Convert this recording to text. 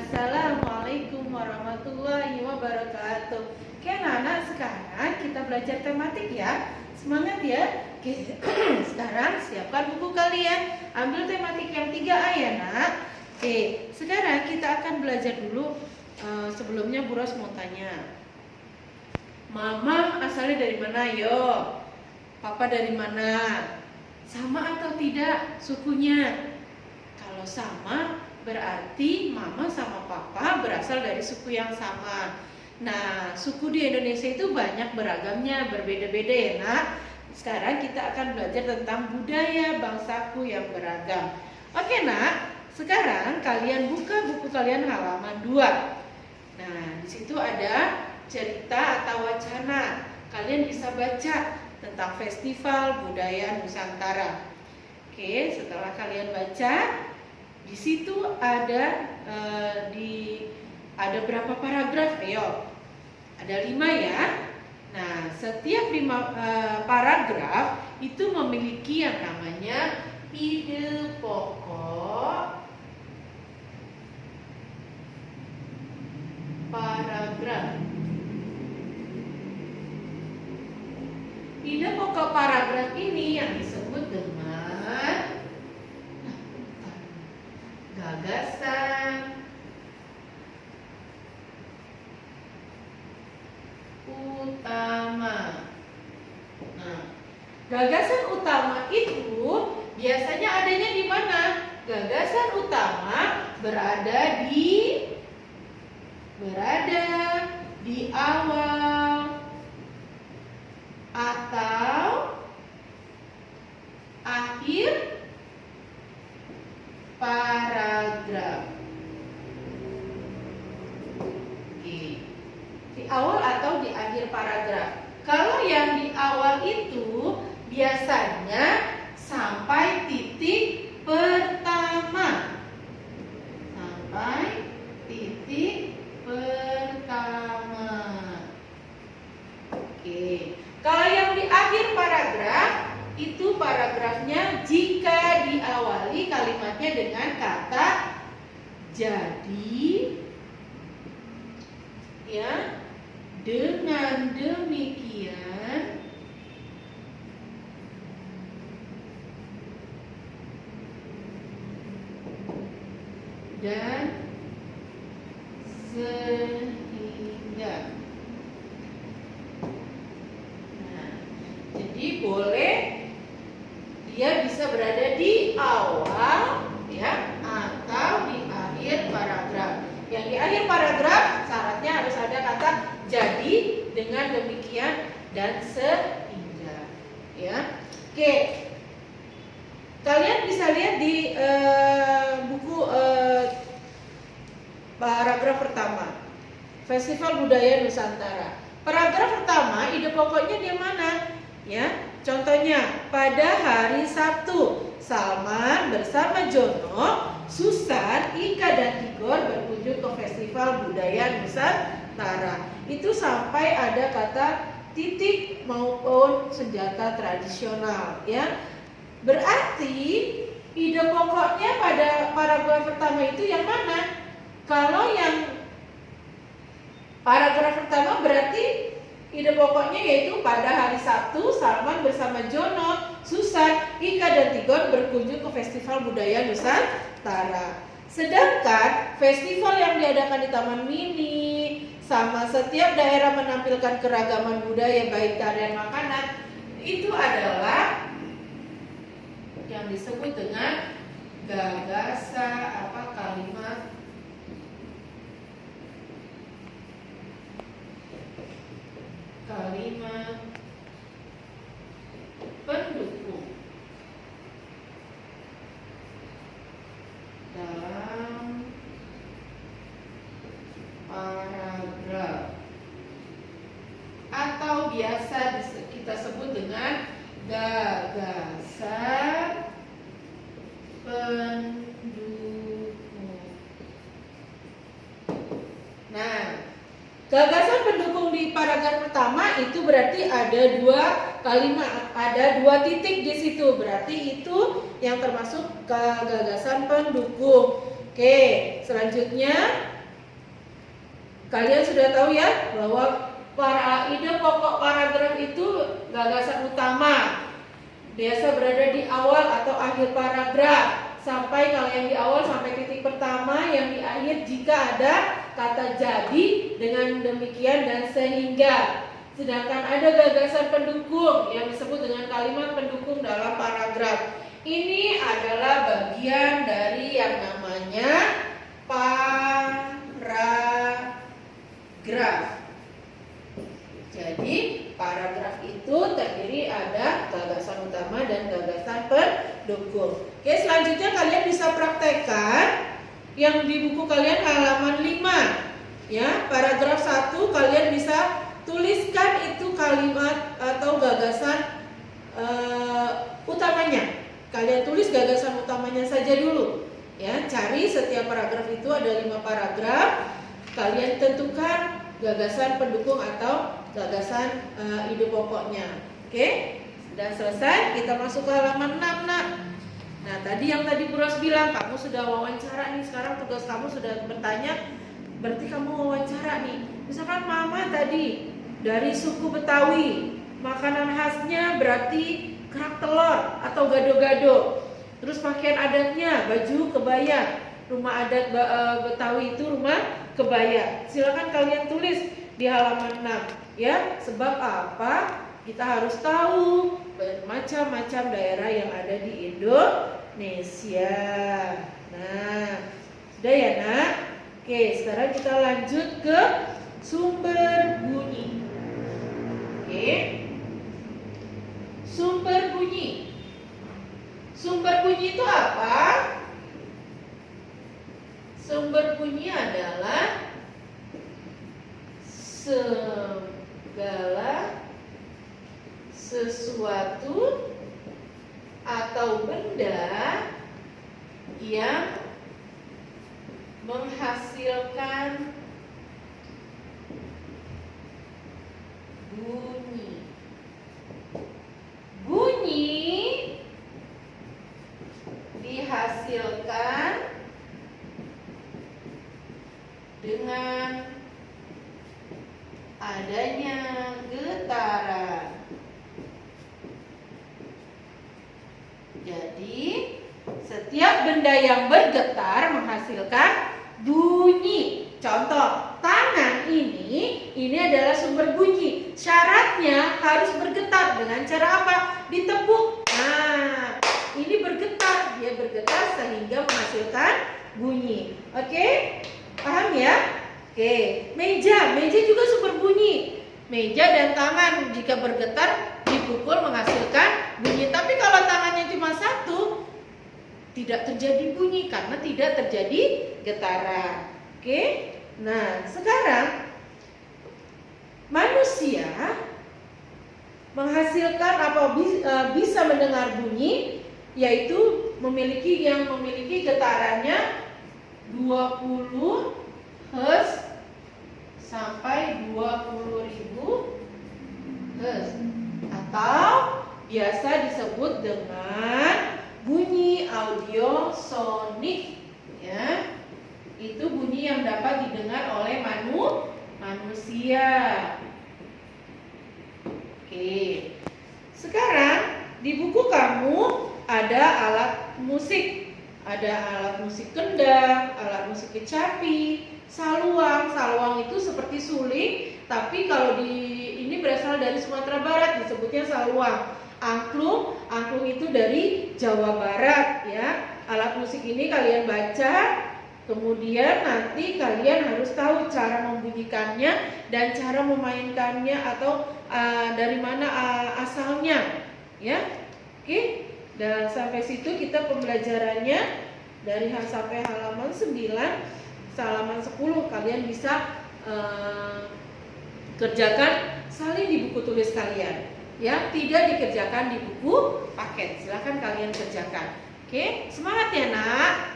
Assalamualaikum warahmatullahi wabarakatuh. Oke anak-anak, sekarang kita belajar tematik ya. Semangat ya. Oke, sekarang siapkan buku kalian. Ambil tematik yang 3A ya nak. Oke, sekarang kita akan belajar dulu. Sebelumnya Bu Ros mau tanya, Mama asalnya dari mana yo? Papa dari mana? Sama atau tidak sukunya? Kalau sama, berarti mama sama papa berasal dari suku yang sama. Nah, suku di Indonesia itu banyak beragamnya, berbeda-beda ya nak. Sekarang kita akan belajar tentang budaya bangsaku yang beragam. Oke nak, sekarang kalian buka buku kalian halaman 2. Nah, di situ ada cerita atau wacana. Kalian bisa baca tentang Festival Budaya Nusantara. Oke, setelah kalian baca, di situ ada ada berapa paragraf? Ayo, ada 5 ya. Nah, setiap 5 paragraf itu memiliki yang namanya ide pokok paragraf. Ide pokok paragraf ini yang disebut dengan gagasan utama. Nah, gagasan utama itu biasanya adanya di mana? Gagasan utama berada di awal atau akhir paragraf. Oke. Di awal atau di akhir paragraf. Kalau yang di awal itu biasanya sampai titik pertama. Sampai titik pertama. Oke. Kalau yang di akhir paragraf itu paragrafnya jika diawali kalimatnya dengan kata jadi, ya, dengan demikian dan sehingga. Nah, jadi boleh dia bisa berada di awal ya atau di akhir paragraf. Yang di akhir paragraf syaratnya harus ada kata jadi, dengan demikian dan sehingga ya. Oke. Kalian bisa lihat di buku paragraf pertama. Festival Budaya Nusantara. Paragraf pertama ide pokoknya di mana? Ya. Contohnya, pada hari Sabtu, Salman bersama Jono, Susan, Ika, dan Tigor berkunjung ke Festival Budaya Nusantara. Itu sampai ada kata titik maupun senjata tradisional, ya. Berarti ide pokoknya pada paragraf pertama itu yang mana? Kalau yang paragraf pertama berarti ide pokoknya yaitu pada hari Sabtu, Salman bersama Jono, Susan, Ika, dan Tigor berkunjung ke Festival Budaya Nusantara. Sedangkan festival yang diadakan di Taman Mini sama setiap daerah menampilkan keragaman budaya baik tarian makanan itu adalah yang disebut dengan gagasan kalimat pendukung dalam paragraf atau biasa kita sebut dengan gagasan pendukung. Nah, gagasan pendukung di paragraf pertama itu berarti ada 2 kalimat, ada 2 titik di situ. Berarti itu yang termasuk ke gagasan pendukung. Oke, selanjutnya Kalian sudah tahu ya bahwa ide pokok paragraf itu gagasan utama biasa berada di awal atau akhir paragraf. Sampai kalau yang di awal sampai titik pertama, yang di akhir jika ada kata jadi dengan demikian dan sehingga. Sedangkan ada gagasan pendukung yang disebut dengan kalimat pendukung dalam paragraf. Ini adalah bagian dari yang namanya paragraf. Jadi paragraf itu terdiri ada gagasan utama dan gagasan pendukung. Oke, selanjutnya kalian bisa praktekkan yang di buku kalian halaman 5. Ya, paragraf 1 kalian bisa tuliskan itu kalimat atau gagasan utamanya. Kalian tulis gagasan utamanya saja dulu. Ya, cari setiap paragraf itu ada 5 paragraf. Kalian tentukan gagasan pendukung atau gagasan ide pokoknya. Oke, sudah selesai. Kita masuk ke halaman 6, nak. Nah, tadi yang tadi Bu Ros bilang, kamu sudah wawancara nih. Sekarang tugas kamu sudah bertanya, berarti kamu wawancara nih. Misalkan mama tadi dari suku Betawi, makanan khasnya berarti kerak telur atau gado-gado. Terus pakaian adatnya baju kebaya. Rumah adat Betawi itu rumah kebaya. Silakan kalian tulis di halaman 6. Ya, sebab apa? Kita harus tahu bermacam-macam daerah yang ada di Indonesia. Nah, sudah ya, nak? Oke, sekarang kita lanjut ke sumber bunyi. Oke. Sumber bunyi. Sumber bunyi itu apa? Sumber bunyi adalah segala sesuatu atau benda yang menghasilkan bunyi. Bunyi dihasilkan dengan adanya getaran. Jadi, setiap benda yang bergetar menghasilkan bunyi. Contoh, tangan ini adalah sumber bunyi. Syaratnya harus bergetar. Dengan cara apa? Ditepuk. Nah, ini bergetar. Dia bergetar sehingga menghasilkan bunyi. Oke? Paham ya? Oke, meja juga sumber bunyi. Meja dan tangan jika bergetar dipukul menghasilkan bunyi. Tapi kalau tangannya cuma satu, tidak terjadi bunyi karena tidak terjadi getaran. Oke, nah sekarang manusia menghasilkan bisa mendengar bunyi, yaitu memiliki getarannya 20 Hz sampai 20.000 Hz atau biasa disebut dengan bunyi audio sonik, ya. Itu bunyi yang dapat didengar oleh manusia. Oke. Sekarang di buku kamu ada alat musik. Ada alat musik kendang, alat musik kecapi, saluang. Saluang itu seperti suling, tapi kalau ini berasal dari Sumatera Barat, disebutnya saluang. Angklung itu dari Jawa Barat, ya. Alat musik ini kalian baca, kemudian nanti kalian harus tahu cara membunyikannya dan cara memainkannya atau dari mana asalnya, ya. Oke. Dan sampai situ kita pembelajarannya dari sampai halaman 9, halaman 10 kalian bisa kerjakan salin di buku tulis kalian. Ya, tidak dikerjakan di buku paket. Silahkan kalian kerjakan. Oke, semangat ya, nak.